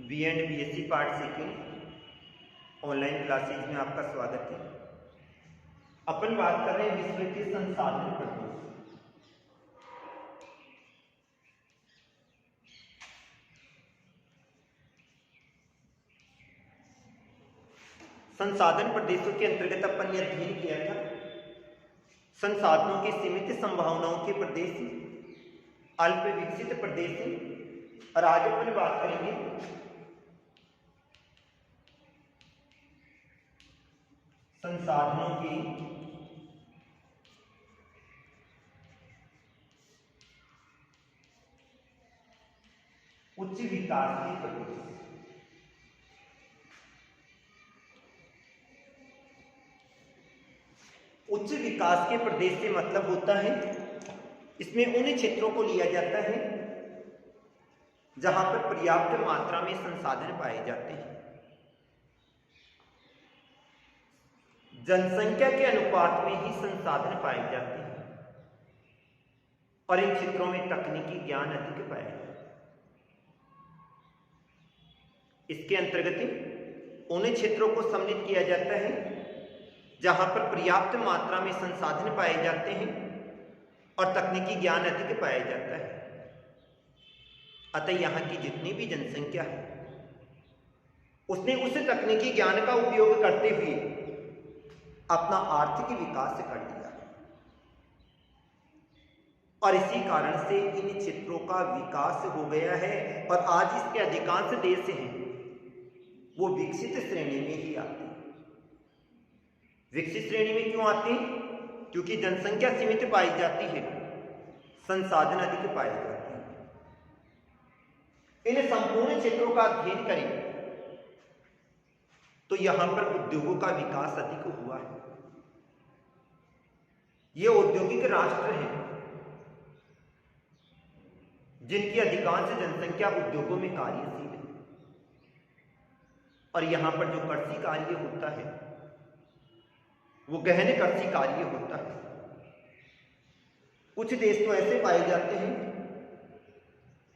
B and B S C part second online classes में आपका स्वागत है। अपन बात कर रहे हैं विश्व के संसाधन प्रदेश। संसाधन प्रदेशों के अंतर्गत अपन ने अध्ययन किया था संसाधनों की सीमित संभावनाओं के प्रदेश, अल्प विकसित प्रदेश। और आज अपन बात करेंगे संसाधनों की उच्च विकास के प्रदेश। उच्च विकास के प्रदेश से मतलब होता है इसमें उन क्षेत्रों को लिया जाता है जहां पर पर्याप्त मात्रा में संसाधन पाए जाते हैं, जनसंख्या के अनुपात में ही संसाधन पाए जाते हैं और इन क्षेत्रों में तकनीकी ज्ञान अधिक पाया जाता है। इसके अंतर्गत उन क्षेत्रों को सम्मिलित किया जाता है जहां पर पर्याप्त मात्रा में संसाधन पाए जाते हैं और तकनीकी ज्ञान अधिक पाया जाता है। अतः यहाँ की जितनी भी जनसंख्या है उसने उस तकनीकी ज्ञान का उपयोग करते हुए अपना आर्थिक विकास कर लिया और इसी कारण से इन क्षेत्रों का विकास हो गया है और आज इसके अधिकांश देश हैं वो विकसित श्रेणी में ही आते हैं। विकसित श्रेणी में क्यों आते हैं? क्योंकि जनसंख्या सीमित पाई जाती है, संसाधन अधिक पाए जाते हैं। इन संपूर्ण क्षेत्रों का अध्ययन करें तो यहां पर उद्योगों का विकास अधिक हुआ है। ये औद्योगिक राष्ट्र हैं जिनकी अधिकांश जनसंख्या उद्योगों में कार्यशील है और यहां पर जो कृषि कार्य होता है वो गहन कृषि कार्य होता है। कुछ देश तो ऐसे पाए जाते हैं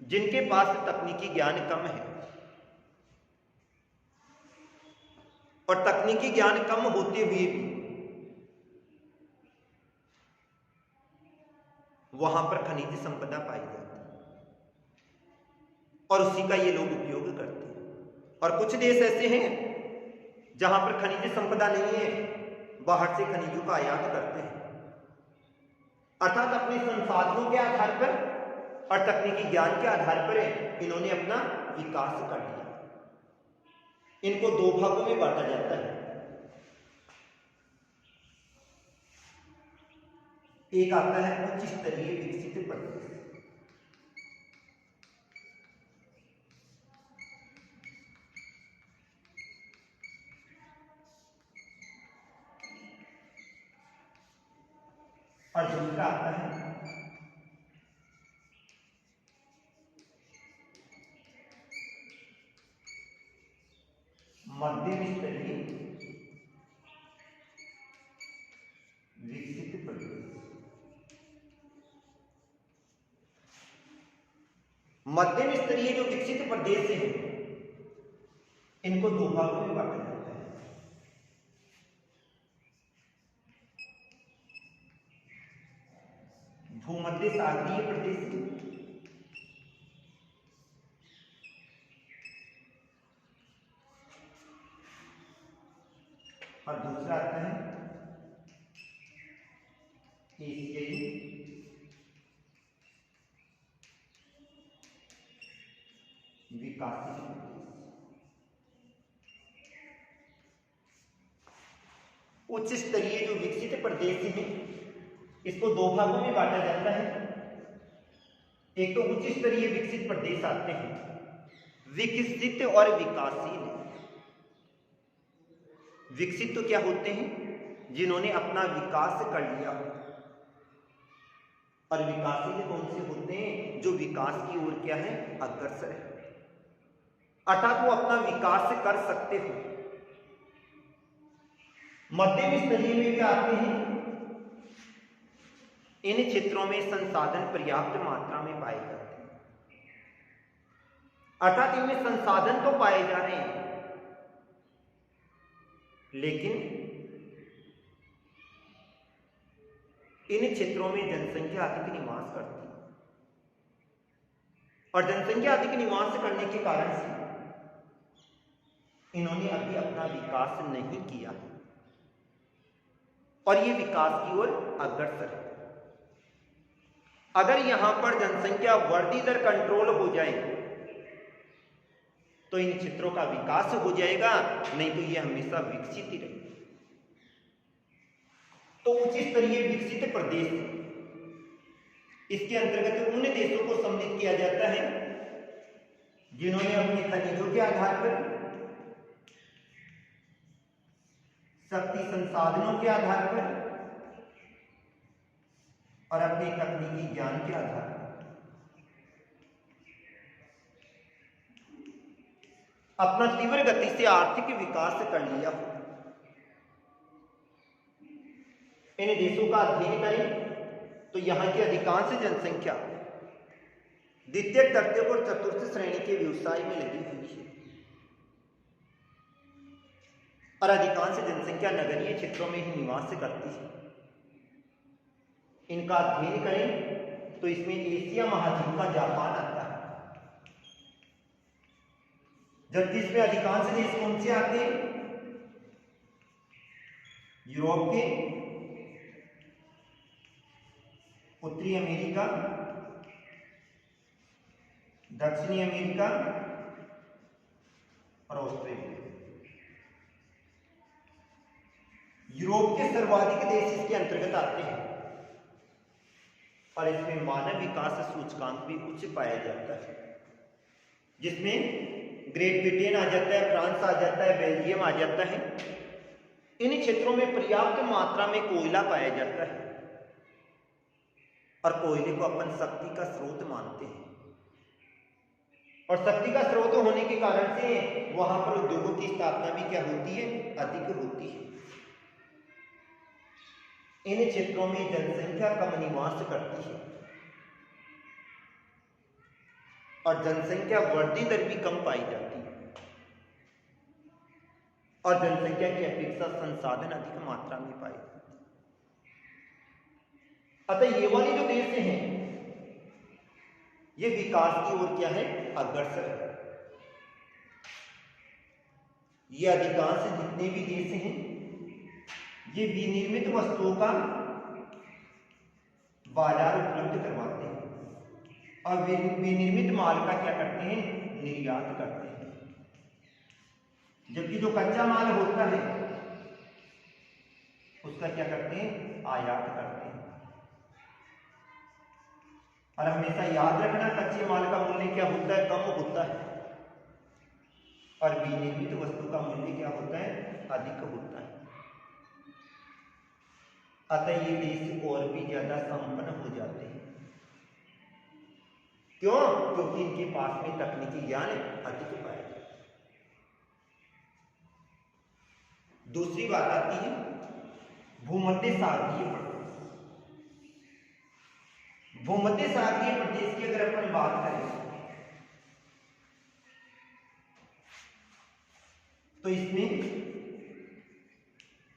जिनके पास तकनीकी ज्ञान कम है और तकनीकी ज्ञान कम होते हुए भी वहां पर खनिज संपदा पाई जाती है और उसी का ये लोग उपयोग करते हैं। और कुछ देश ऐसे हैं जहां पर खनिज संपदा नहीं है, बाहर से खनिजों का आयात करते हैं, अर्थात अपने संसाधनों के आधार पर और तकनीकी ज्ञान के आधार पर इन्होंने अपना विकास कर लिया। इनको दो भागों में बांटा जाता है। एक आता है उच्च स्तरीय विकसित प्रदेश, और दूसरा आता है मध्यम स्तरीय विकसित प्रदेश। मध्यम स्तरीय जो विकसित प्रदेश है इनको दो भागों में बांटा जाता है। भूमध्य सागरीय प्रदेश और दूसरा आता है एशियाई विकासशील प्रदेश। उच्च स्तरीय जो विकसित प्रदेश है इसको दो भागों में बांटा जाता है। एक तो उच्च स्तरीय विकसित प्रदेश आते हैं, विकसित और विकासशील। विकसित तो क्या होते हैं? जिन्होंने अपना विकास कर लिया। और विकासशील कौन से होते हैं? जो विकास की ओर क्या है? अग्रसर है, अर्थात वो अपना विकास कर सकते हो। मध्यम स्तरीय में भी आते हैं। इन क्षेत्रों में संसाधन पर्याप्त मात्रा में पाए जाते हैं अर्थात इनमें संसाधन तो पाए जा रहे हैं, लेकिन इन क्षेत्रों में जनसंख्या अधिक निवास करती है और जनसंख्या अधिक निवास करने के कारण से इन्होंने अभी अपना विकास नहीं किया और ये विकास की ओर अग्रसर है। अगर यहां पर जनसंख्या वृद्धि दर कंट्रोल हो जाए तो इन क्षेत्रों का विकास हो जाएगा, नहीं तो ये हमेशा विकसित ही रहेगा। तो उच्च स्तरीय विकसित प्रदेश, इसके अंतर्गत उन देशों को सम्मिलित किया जाता है जिन्होंने अपने खनिजों के आधार पर, शक्ति संसाधनों के आधार पर और अपने तकनीकी ज्ञान के आधार पर अपना तीव्र गति से आर्थिक विकास कर लिया हो। इन देशों का अध्ययन करें तो यहां की अधिकांश जनसंख्या द्वितीय, तृतीय और चतुर्थ श्रेणी के व्यवसाय में लगी हुई है और अधिकांश जनसंख्या नगरीय क्षेत्रों में ही निवास करती है। इनका अध्ययन करें तो इसमें एशिया महाद्वीप का जापान आता है, जबकि इसमें अधिकांश देश कौन से आते हैं? यूरोप के, उत्तरी अमेरिका, दक्षिणी अमेरिका और ऑस्ट्रेलिया। यूरोप के सर्वाधिक देश इसके अंतर्गत आते हैं और इसमें मानव विकास सूचकांक भी उच्च पाया जाता है, जिसमें ग्रेट ब्रिटेन आ जाता है, फ्रांस आ जाता है, बेल्जियम आ जाता है। इन क्षेत्रों में पर्याप्त मात्रा में कोयला पाया जाता है और कोयले को अपन शक्ति का स्रोत मानते हैं और शक्ति का स्रोत होने के कारण से वहां पर उद्योगों की स्थापना भी क्या होती है? अधिक होती है। इन क्षेत्रों में जनसंख्या कम निवास करती है और जनसंख्या वृद्धि दर भी कम पाई जाती है और जनसंख्या की अपेक्षा संसाधन अधिक मात्रा में पाए जाते हैं। अतः ये वाले जो देश हैं ये विकास की ओर क्या है? अग्रसर है। ये अधिकांश जितने भी देश हैं ये विनिर्मित वस्तुओं का बाजार उपलब्ध करवाते हैं और विनिर्मित माल का क्या करते हैं? निर्यात करते हैं, जबकि जो कच्चा माल होता है उसका क्या करते हैं? आयात करते हैं। और हमेशा याद रखना, कच्चे माल का मूल्य क्या होता है? कम होता है और विनिर्मित वस्तु का मूल्य क्या होता है? अधिक होता है। अतः ये देश और भी ज्यादा संपन्न हो जाते हैं। क्यों? क्योंकि इनके पास में तकनीकी ज्ञान अधिक पाया जाता है। दूसरी बात आती है भूमध्य सागरीय प्रदेश। भूमध्य सागरीय प्रदेश की अगर अपन बात करें तो इसमें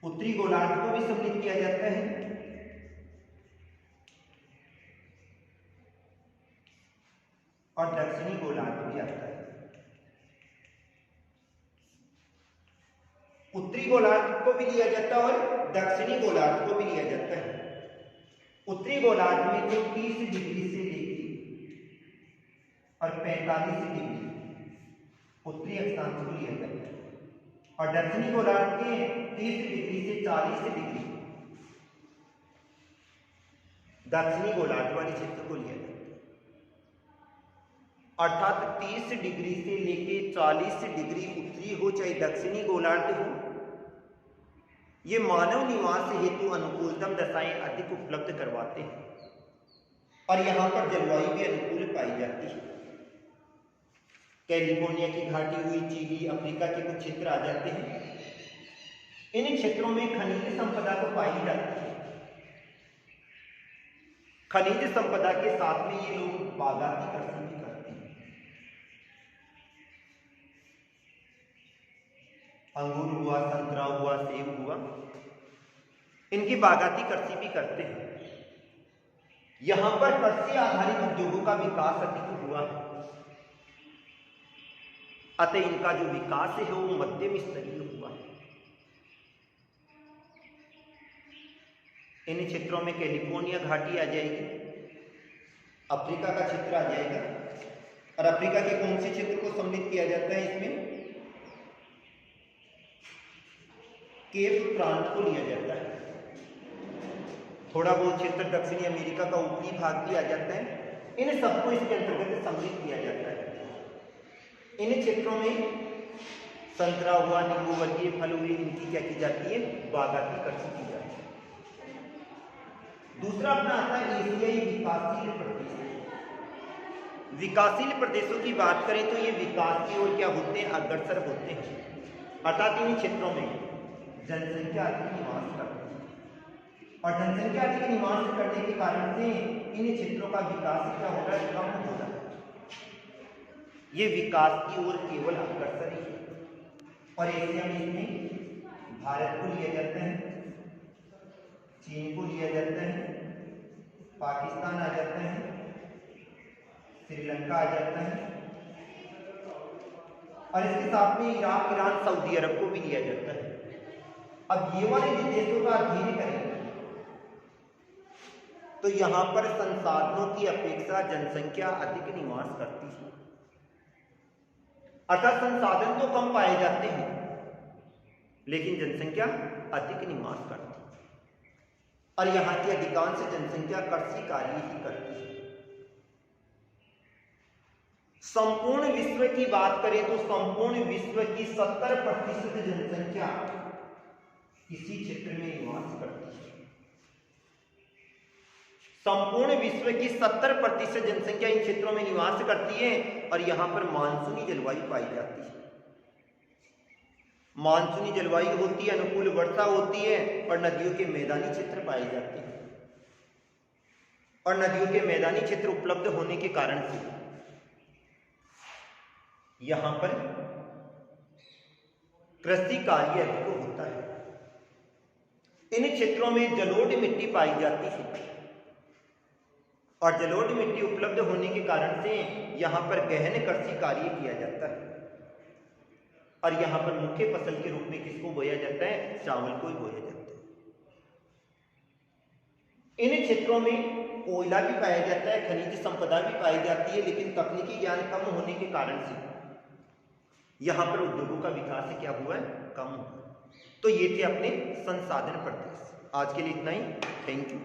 उत्तरी गोलार्ध को भी सम्मिलित किया जाता है और दक्षिणी गोलार्ध भी आता है। उत्तरी गोलार्ध को भी लिया जाता है और दक्षिणी गोलार्ध को भी लिया जाता है। उत्तरी गोलार्ध में जो 30 डिग्री से लेकर और 45 डिग्री उत्तरी अक्षांश को लिया जाता है और दक्षिणी गोलार्ध के 30 डिग्री से 40 डिग्री दक्षिणी गोलार्ध वाले क्षेत्र को लिया जाता है। अर्थात 30 डिग्री से लेके 40 डिग्री उत्तरी हो चाहे दक्षिणी गोलार्ध हो, ये मानव निवास हेतु अनुकूलतम दशाएं अधिक उपलब्ध करवाते हैं और यहां पर जलवायु भी अनुकूल पाई जाती है। कैलिफोर्निया की घाटी हुई, चिली, अफ्रीका के कुछ क्षेत्र आ जाते हैं। इन क्षेत्रों में खनिज संपदा तो पाई जाती है। खनिज संपदा के साथ में ये लोग बागाती कृषि भी करते हैं अंगूर हुआ, संतरा हुआ, सेब हुआ, इनकी बागाती कृषि भी करते हैं। यहां पर कृषि आधारित उद्योगों का विकास अधिक हुआ है, अतः इनका जो विकास है वो मध्यम स्तरीय हुआ है। इन क्षेत्रों में कैलिफोर्निया घाटी आ जाएगी, अफ्रीका का क्षेत्र आ जाएगा, और अफ्रीका के कौन से क्षेत्र को सम्मिलित किया जाता है इसमें? केप प्रांत को लिया जाता है। थोड़ा बहुत क्षेत्र दक्षिणी अमेरिका का ऊपरी भाग भी आ जाता है। इन सबको इसके अंतर्गत सम्मिलित किया जाता है। इन क्षेत्रों में संतरा हुआ, नींबू वर्गीय फल हुए, इनकी क्या की जाती है? बागाती कृषि की जाती है। दूसरा अपना आता है एशियाई विकासशील प्रदेश। विकासशील प्रदेशों की बात करें तो ये विकास की ओर क्या होते हैं? अग्रसर होते हैं। अर्थात इन क्षेत्रों में जनसंख्या अधिक निवास करती है, और जनसंख्या अधिक निवास करने के कारण से इन क्षेत्रों का विकास क्या हो रहा है? कम हो रहा है। ये विकास की ओर केवल अग्रसर ही है। और एशिया में इसमें भारत को लिया जाता है, चीन को लिया जाता है, पाकिस्तान आ जाता है, श्रीलंका आ जाता है, और इसके साथ में इराक, ईरान, सऊदी अरब को भी लिया जाता है। अब ये वाले जिन देशों का अध्ययन करेंगे तो यहां पर संसाधनों की अपेक्षा जनसंख्या अधिक निवास करती है, अर्थात संसाधन तो कम पाए जाते हैं लेकिन जनसंख्या अधिक निवास करती है, और यहां की अधिकांश जनसंख्या कृषि कार्य ही करती है। संपूर्ण विश्व की बात करें तो संपूर्ण विश्व की 70% जनसंख्या इसी क्षेत्र में निवास करती है। संपूर्ण विश्व की 70% जनसंख्या इन क्षेत्रों में निवास करती है, और यहां पर मानसूनी जलवायु पाई जाती है। मानसूनी जलवायु होती है, अनुकूल वर्षा होती है, और नदियों के मैदानी क्षेत्र पाए जाते हैं। और नदियों के मैदानी क्षेत्र उपलब्ध होने के कारण से यहां पर कृषि कार्य अधिक होता है। इन क्षेत्रों में जलोढ़ मिट्टी पाई जाती है, और जलोढ़ मिट्टी उपलब्ध होने के कारण से यहां पर गहन कृषि कार्य किया जाता है। और यहां पर मुख्य फसल के रूप में किसको बोया जाता है? चावल को ही बोया जाता है। इन क्षेत्रों में कोयला भी पाया जाता है, खनिज संपदा भी पाई जाती है, लेकिन तकनीकी ज्ञान कम होने के कारण से यहां पर उद्योगों का विकास क्या हुआ है? कम हुआ। तो ये थे अपने संसाधन प्रदेश। आज के लिए इतना ही। Thank you.